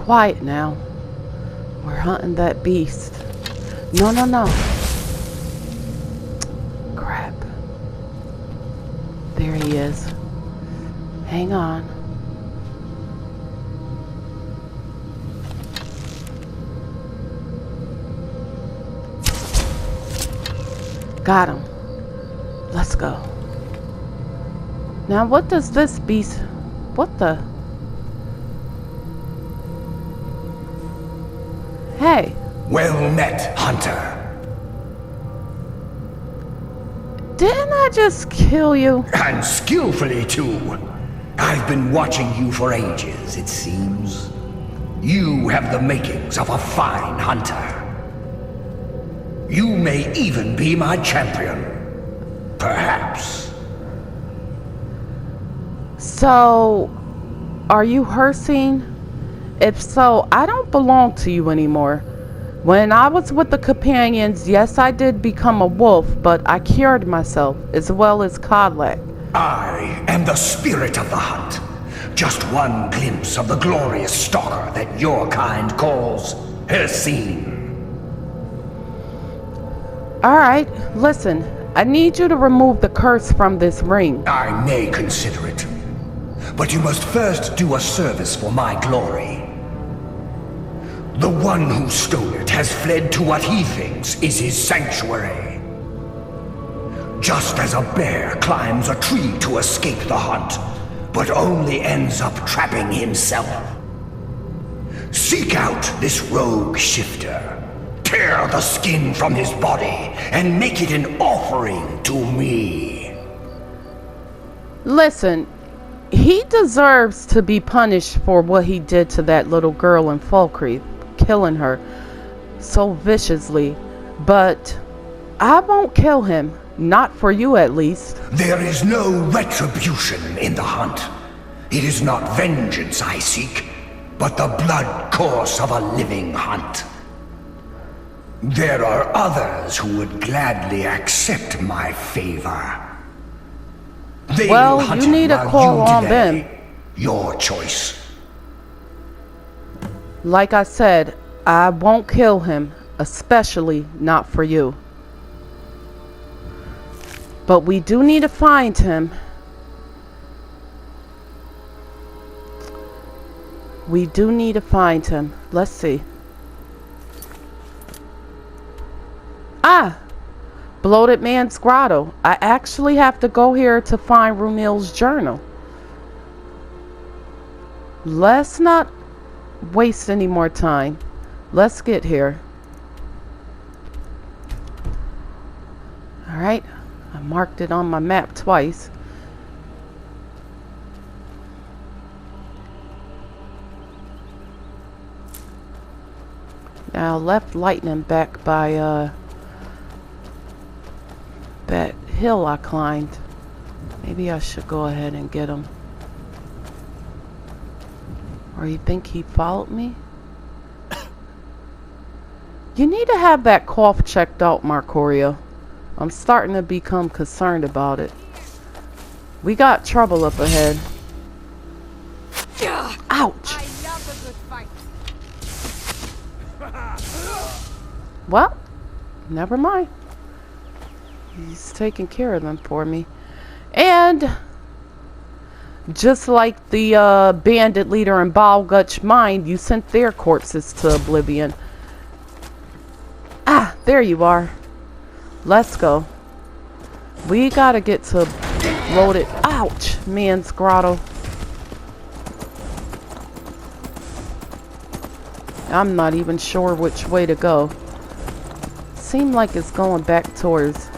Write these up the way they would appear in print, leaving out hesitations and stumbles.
quiet now. We're hunting that beast. No, no, no. Crap. There he is. Hang on. Got him. Let's go. Now what does this beast... What the... Hey. Well met, hunter. Didn't I just kill you? And skillfully too. I've been watching you for ages, it seems. You have the makings of a fine hunter. You may even be my champion. Perhaps. So, are you Hersine? If so, I don't belong to you anymore. When I was with the companions, yes, I did become a wolf, but I cured myself, as well as Kodlak. I am the spirit of the hunt. Just one glimpse of the glorious stalker that your kind calls Hersine. Alright, listen. I need you to remove the curse from this ring. I may consider it. But you must first do a service for my glory. The one who stole it has fled to what he thinks is his sanctuary. Just as a bear climbs a tree to escape the hunt, but only ends up trapping himself. Seek out this rogue shifter. Tear the skin from his body and make it an offering to me. Listen, he deserves to be punished for what he did to that little girl in Falkreath, killing her so viciously. But I won't kill him. Not for you, at least. There is no retribution in the hunt. It is not vengeance I seek, but the blood course of a living hunt. There are others who would gladly accept my favor. They will hunt you need him to call while you on delay. them. Your choice. Like I said, I won't kill him, especially not for you. But we do need to find him. We do need to find him. Let's see. Ah! Bloated Man's Grotto. I actually have to go here to find Runil's journal. Let's not waste any more time. Let's get here. Alright. I marked it on my map twice. Now left lightning back by that hill I climbed. Maybe I should go ahead and get him. Or you think he followed me? You need to have that cough checked out, Marcoria. I'm starting to become concerned about it. We got trouble up ahead. Ouch! Well, never mind. He's taking care of them for me. And just like the bandit leader in Balgutch Mine, you sent their corpses to oblivion. Ah, there you are. Let's go. We gotta get to Bloated... Ouch! Man's Grotto. I'm not even sure which way to go. Seemed like it's going back towards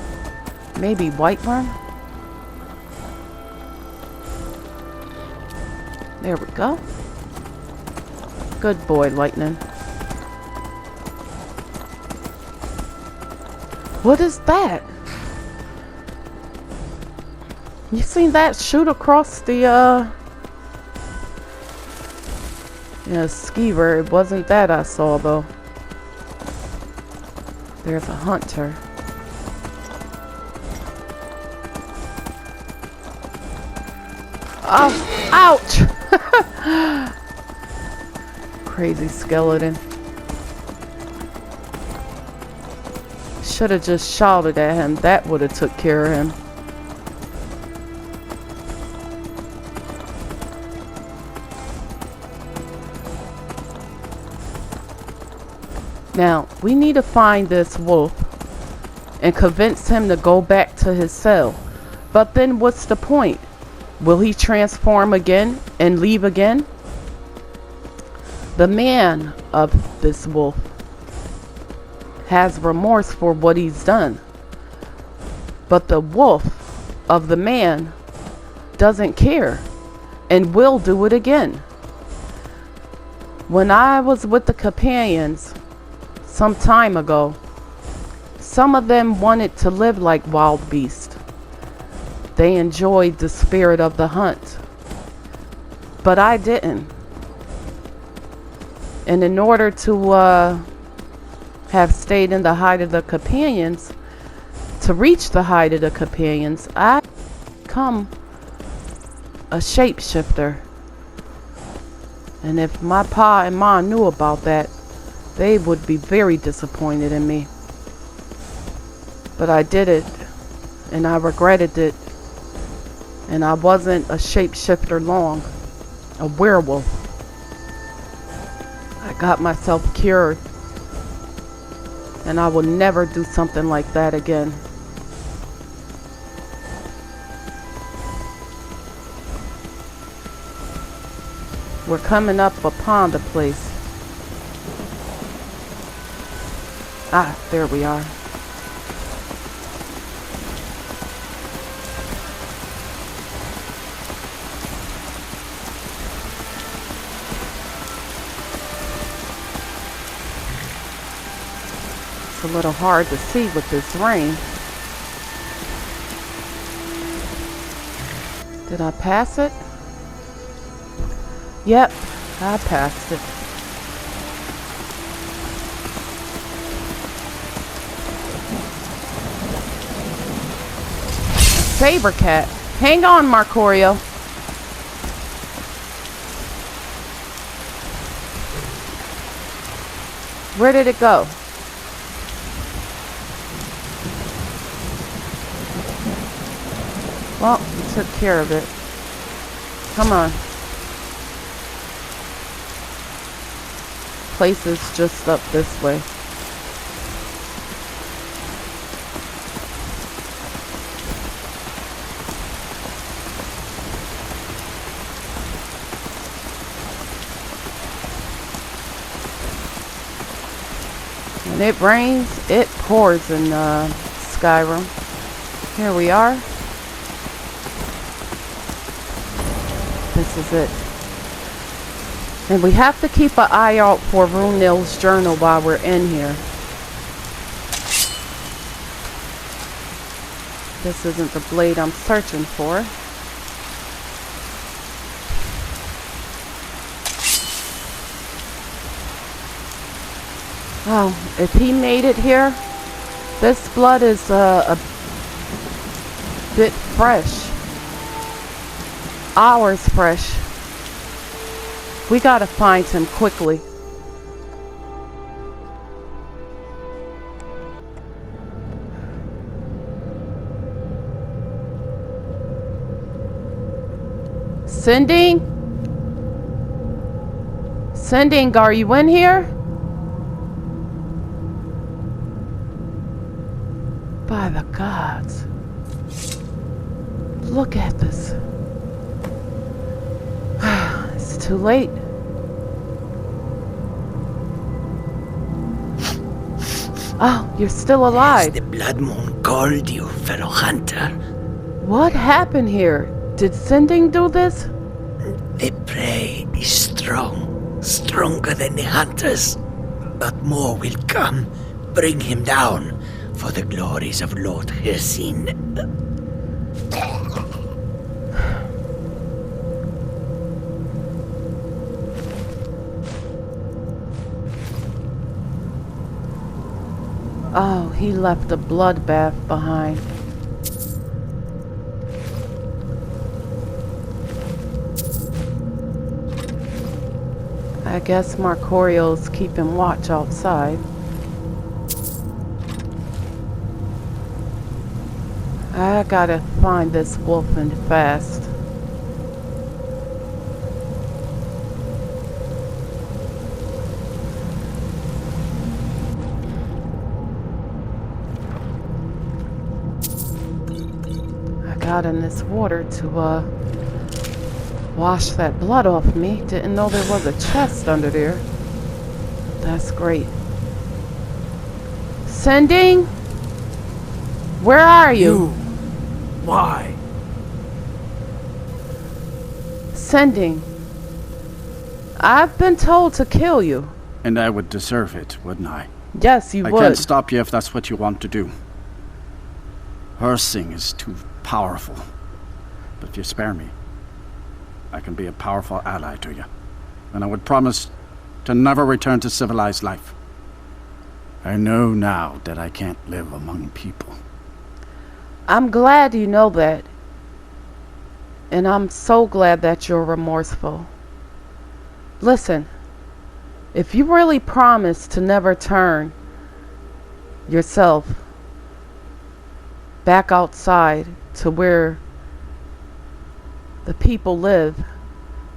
maybe Whiterun. There we go. Good boy, Lightning. What is that? You seen that shoot across the yeah, skeever? It wasn't that I saw though. There's a hunter. Oh, ouch! Crazy skeleton. Should have just shouted at him. That would have took care of him. Now, we need to find this wolf and convince him to go back to his cell. But then what's the point? Will he transform again and leave again? The man of this wolf has remorse for what he's done. But the wolf of the man doesn't care and will do it again. When I was with the companions some time ago, some of them wanted to live like wild beasts. They enjoyed the spirit of the hunt. But I didn't. And in order to have stayed in the height of the companions, to reach the height of the companions, I become a shapeshifter. And if my pa and ma knew about that, they would be very disappointed in me. But I did it, and I regretted it. And I wasn't a shapeshifter long, a werewolf. I got myself cured, and I will never do something like that again. We're coming up upon the place. Ah, there we are. It's a little hard to see with this rain. Did I pass it? Yep, I passed it. Saber cat. Hang on, Marcorio. Where did it go? Well, we took care of it. Come on. Place is just up this way. When it rains, it pours in Skyrim. Here we are. This is it. And we have to keep an eye out for Runil's journal while we're in here. This isn't the blade I'm searching for. Oh, if he made it here, this blood is a bit fresh. Hours fresh. We gotta find him quickly. Sending? Sending, are you in here? By the gods. Look at this. It's too late. Oh, you're still alive. Has the blood moon called you, fellow hunter? What happened here? Did Sending do this? The prey is strong, stronger than the hunters. But more will come. Bring him down for the glories of Lord Hircine. Oh, he left a bloodbath behind. I I guess Marcorio's keeping watch outside. I gotta find this wolf and fast. I got in this water to wash that blood off me. Didn't know there was a chest under there. That's great. Sending? Where are you? Why? Sending. I've been told to kill you. And I would deserve it, wouldn't I? Yes, you I would. can't stop you if that's what you want to do. Hersing is too powerful. But if you spare me, I can be a powerful ally to you. And I would promise to never return to civilized life. I know now that I can't live among people. I'm glad you know that. And I'm so glad that you're remorseful. Listen, if you really promise to never turn yourself back outside to where the people live,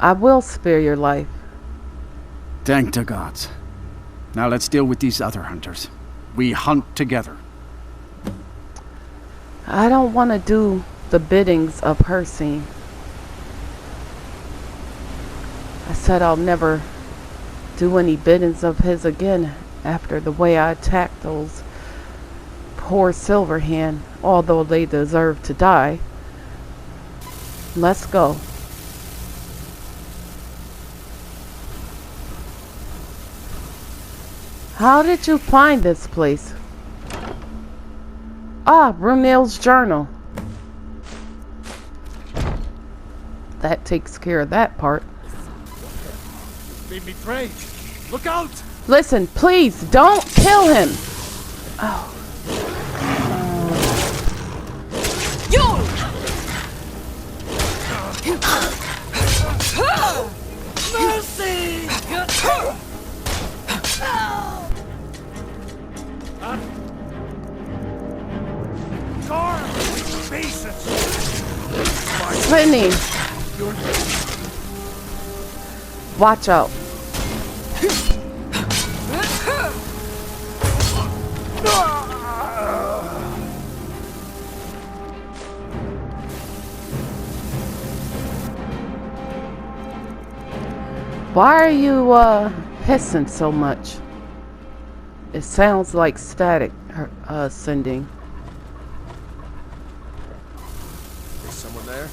I will spare your life. Thank the gods. Now let's deal with these other hunters. We hunt together. I don't want to do the biddings of Hersing. I said I'll never do any biddings of his again after the way I attacked those poor Silverhand, although they deserve to die. Let's go. How did you find this place? Ah, Brunel's journal. That takes care of that part. Been betrayed. Look out! Listen, please, don't kill him. Oh. Mercy! Carl! Faces! Sydney, watch out. Why are you hissing so much? It sounds like static sending. Is someone there?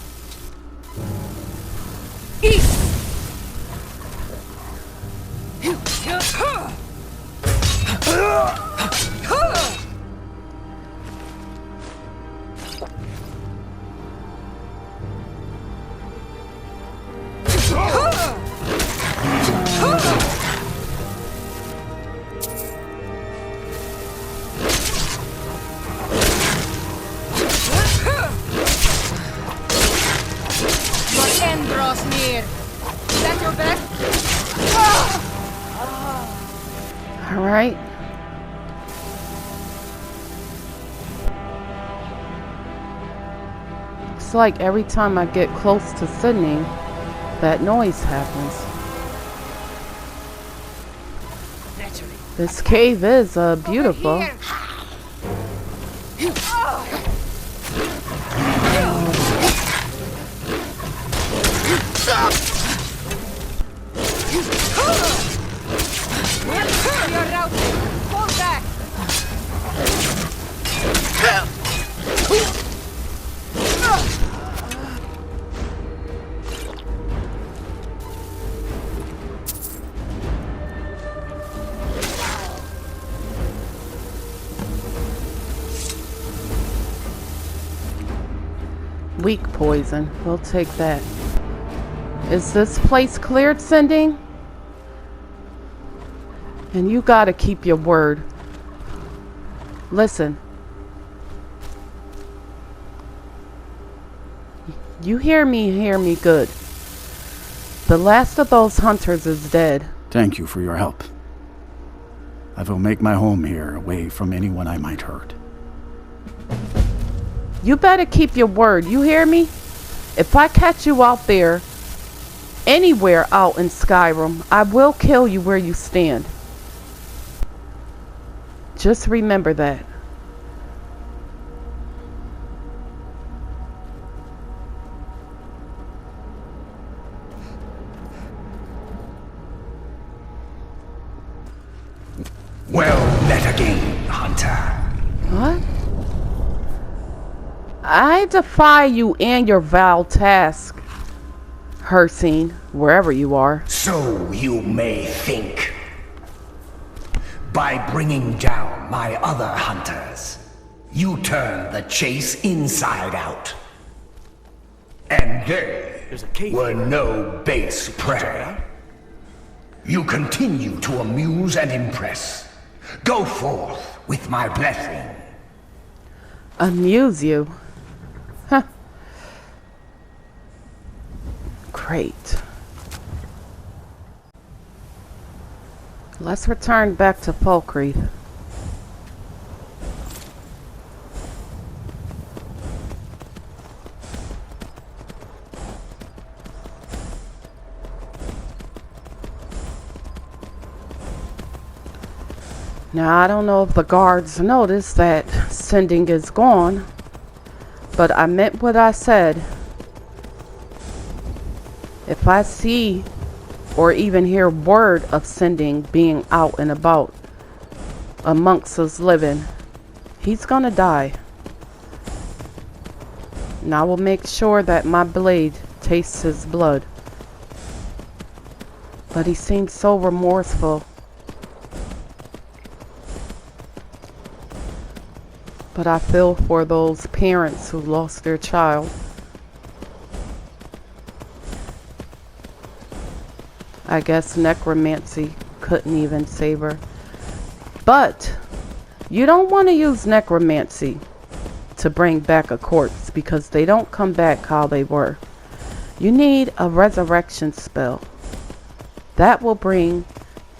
Alright. It's like every time I get close to Sydney, that noise happens. This cave is beautiful. Weak poison. We'll take that. Is this place cleared, Sending? And you gotta keep your word. Listen. You hear me good. The last of those hunters is dead. Thank you for your help. I will make my home here, away from anyone I might hurt. You better keep your word, you hear me? If I catch you out there, anywhere out in Skyrim, I will kill you where you stand. Just remember that. Well met again, Hunter. What? I defy you and your vile task, Hersine, wherever you are. So you may think. By bringing down my other hunters, you turn the chase inside out. And they were no base prey. You continue to amuse and impress. Go forth with my blessing. Amuse you? Huh. Great. Let's return back to Falkreath. Now, I don't know if the guards noticed that sending is gone, but I meant what I said. If I see or even hear word of sending being out and about amongst us living, he's gonna die. And I will make sure that my blade tastes his blood. But he seems so remorseful. But I feel for those parents who lost their child. I guess necromancy couldn't even save her. But you don't want to use necromancy to bring back a corpse, because they don't come back how they were. You need a resurrection spell that will bring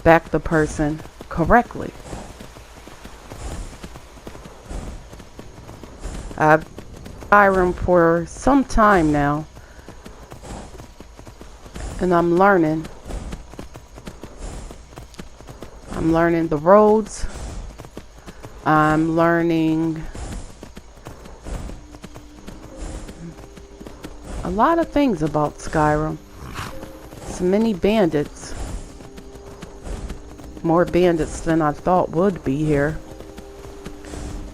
back the person correctly. I've Skyrim for some time now, and I'm learning. I'm learning the roads. I'm learning a lot of things about Skyrim. So many bandits. More bandits than I thought would be here.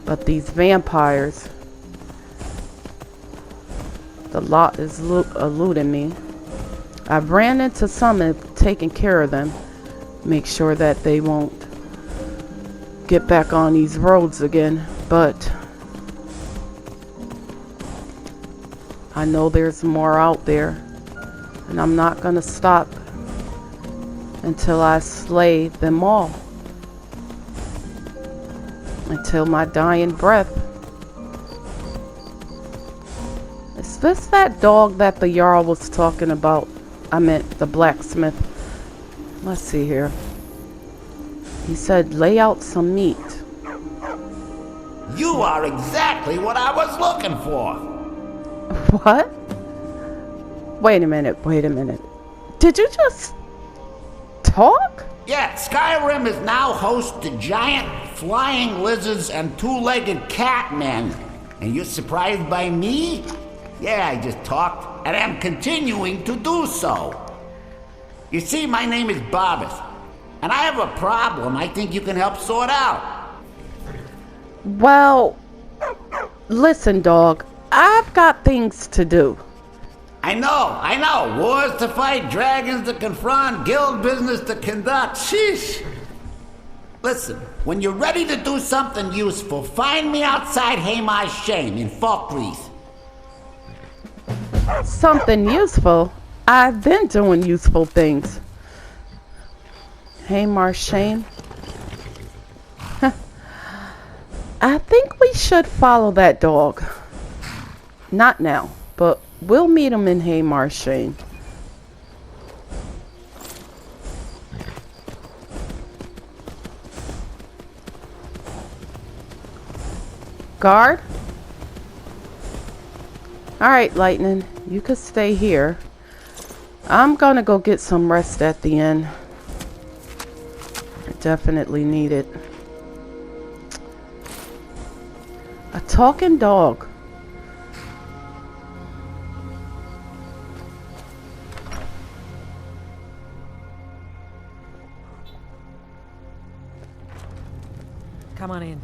But these vampires, the lot is eluding me. I've ran into some and taken care of them. Make sure that they won't get back on these roads again. But I know there's more out there. And I'm not going to stop until I slay them all. Until my dying breath. Is this that dog that the Jarl was talking about? I meant the blacksmith. Let's see here. He said, lay out some meat. You are exactly what I was looking for. What? Wait a minute. Did you just talk? Yeah, Skyrim is now host to giant flying lizards and two-legged cat men. And you're surprised by me? Yeah, I just talked, and I'm continuing to do so. You see, my name is Barbas, and I have a problem I think you can help sort out. Well, listen, dog. I've got things to do. I know. Wars to fight, dragons to confront, guild business to conduct. Sheesh. Listen, when you're ready to do something useful, find me outside Haymar's Shame in Falkreath. Something useful? I've been doing useful things. Haymar's Shame? I think we should follow that dog. Not now, but we'll meet him in Haymar's Shame. Guard? Alright, Lightning. You could stay here. I'm gonna go get some rest at the inn. I definitely need it. A talking dog. Come on in.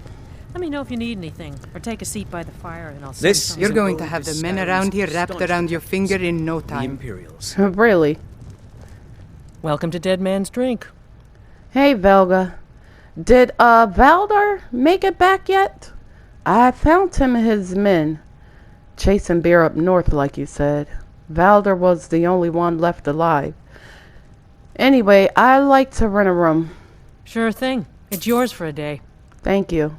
Let me know if you need anything, or take a seat by the fire, and I'll. You're going to have the men around here wrapped around your finger in no time. Imperials. Really? Welcome to Dead Man's Drink. Hey, Velga. Did Valdar make it back yet? I found him and his men chasing bear up north, like you said. Valdar was the only one left alive. Anyway, I like to rent a room. Sure thing. It's yours for a day. Thank you.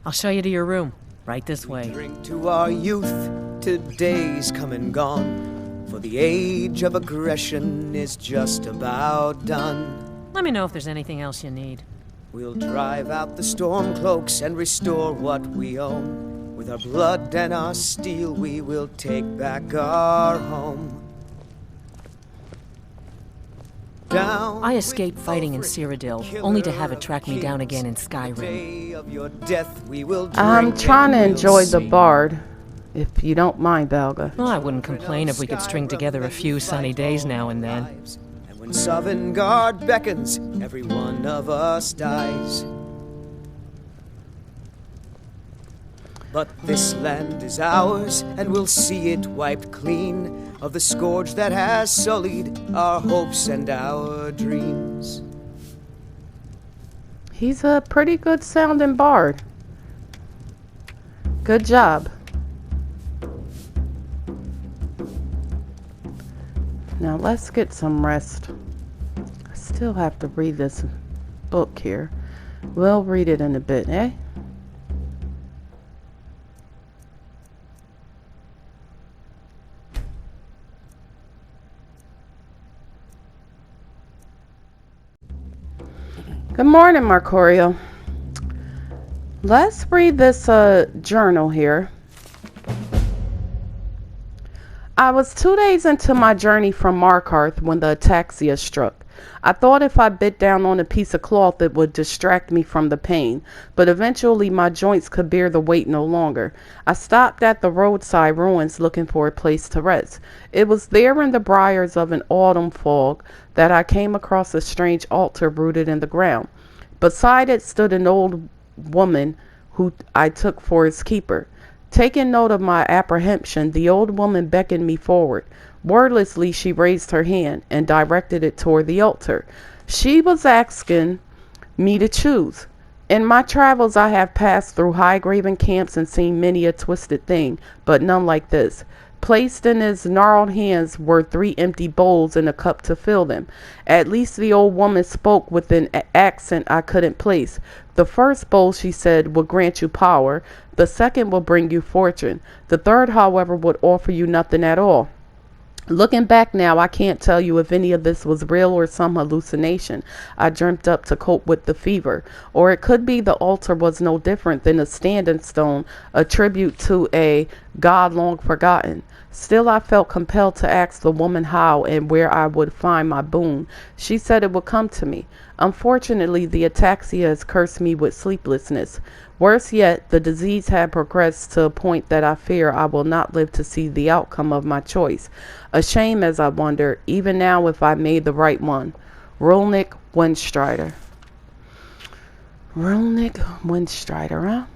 I'll show you to your room. Right this way. Drink to our youth, today's come and gone. For the age of aggression is just about done. Let me know if there's anything else you need. We'll drive out the storm cloaks and restore what we own. With our blood and our steel, we will take back our home. Down I escaped fighting in Cyrodiil, only to have it track me down again in Skyrim. Day of your death, we will I'm drink trying to and we'll enjoy the sing. bard, if you don't mind, Velga. Well, I wouldn't complain if we could string together a few sunny days now and then. And when Sovngarde beckons, every one of us dies. But this land is ours, and we'll see it wiped clean of the scourge that has sullied our hopes and our dreams. He's a pretty good sounding bard. Good job. Now let's get some rest. I still have to read this book here. We'll read it in a bit, eh? Good morning, Marcorio. Let's read this journal here. I was 2 days into my journey from Markarth when the ataxia struck. I thought if I bit down on a piece of cloth it would distract me from the pain, but eventually my joints could bear the weight no longer. I stopped at the roadside ruins looking for a place to rest. It was there in the briars of an autumn fog that I came across a strange altar rooted in the ground. Beside it stood an old woman who I took for his keeper. Taking note of my apprehension, the old woman beckoned me forward. Wordlessly, she raised her hand and directed it toward the altar. She was asking me to choose. In my travels, I have passed through high-graven camps and seen many a twisted thing, but none like this. Placed in his gnarled hands were 3 empty bowls and a cup to fill them. At least the old woman spoke with an accent I couldn't place. The first bowl, she said, will grant you power. The second will bring you fortune. The third, however, would offer you nothing at all. Looking back now, I can't tell you if any of this was real or some hallucination I dreamt up to cope with the fever. Or it could be the altar was no different than a standing stone, a tribute to a god long forgotten. Still, I felt compelled to ask the woman how and where I would find my boon. She said it would come to me. Unfortunately, the ataxia has cursed me with sleeplessness. Worse yet, the disease had progressed to a point that I fear I will not live to see the outcome of my choice. A shame, as I wonder, even now, if I made the right one. Rolnick Windstrider. Rolnick Windstrider, huh?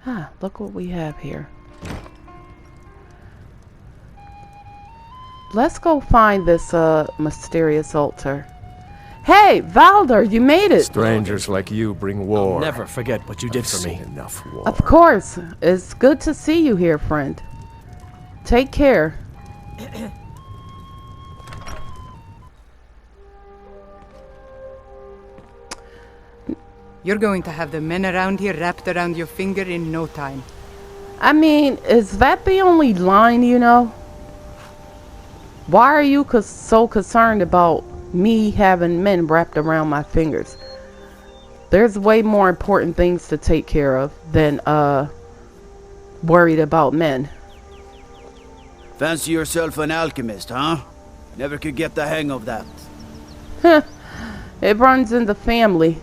Ah, look what we have here. Let's go find this mysterious altar. Hey, Valdar, you made it. Strangers like you bring war. I'll never forget what you did for me. Enough war. Of course. It's good to see you here, friend. Take care. You're going to have the men around here wrapped around your finger in no time. I mean, is that the only line you know? Why are you so concerned about me having men wrapped around my fingers? There's way more important things to take care of than worried about men. Fancy yourself an alchemist, huh? Never could get the hang of that. It runs in the family.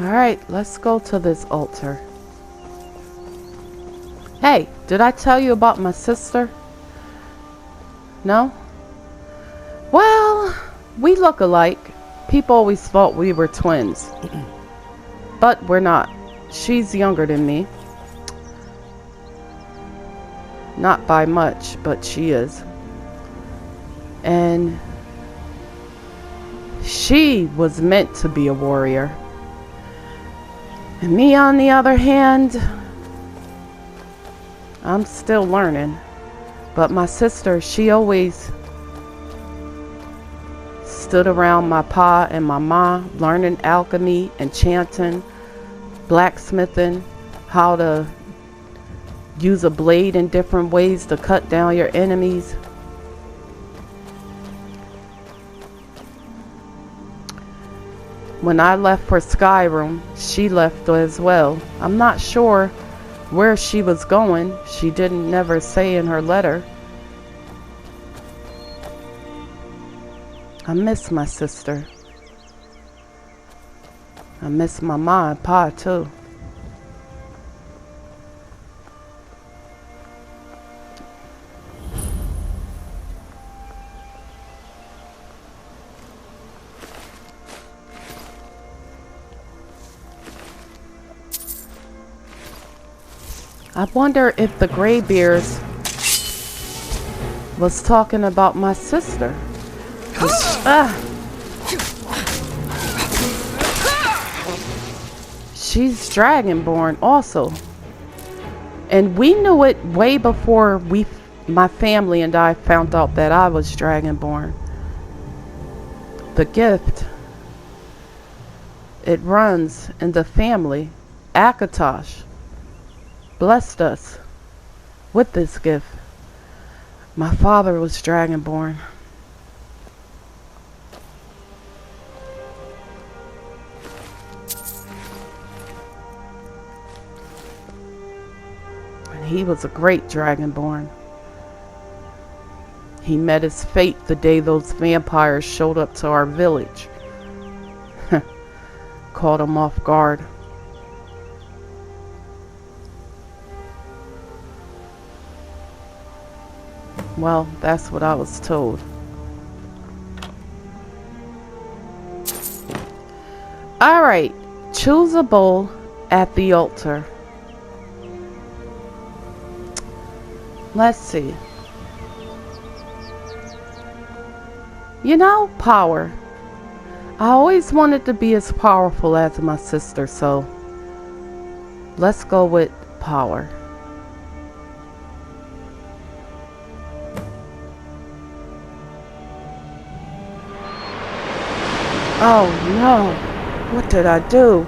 Alright, let's go to this altar. Hey, did I tell you about my sister? No? Well, we look alike. People always thought we were twins. But we're not. She's younger than me. Not by much, but she is. And she was meant to be a warrior. And me, on the other hand, I'm still learning. But my sister, she always stood around my pa and my ma, learning alchemy, enchanting, blacksmithing, how to use a blade in different ways to cut down your enemies. When I left for Skyrim, she left as well. I'm not sure where she was going. She didn't never say in her letter. I miss my sister. I miss my ma and pa too. I wonder if the Greybeards was talking about my sister. She's Dragonborn also. And we knew it way before my family and I found out that I was Dragonborn. The gift, it runs in the family. Akatosh blessed us with this gift. My father was Dragonborn. And he was a great Dragonborn. He met his fate the day those vampires showed up to our village. Caught him off guard. Well, that's what I was told. Alright, choose a bowl at the altar. Let's see. You know, power. I always wanted to be as powerful as my sister, so let's go with power. Oh no, what did I do?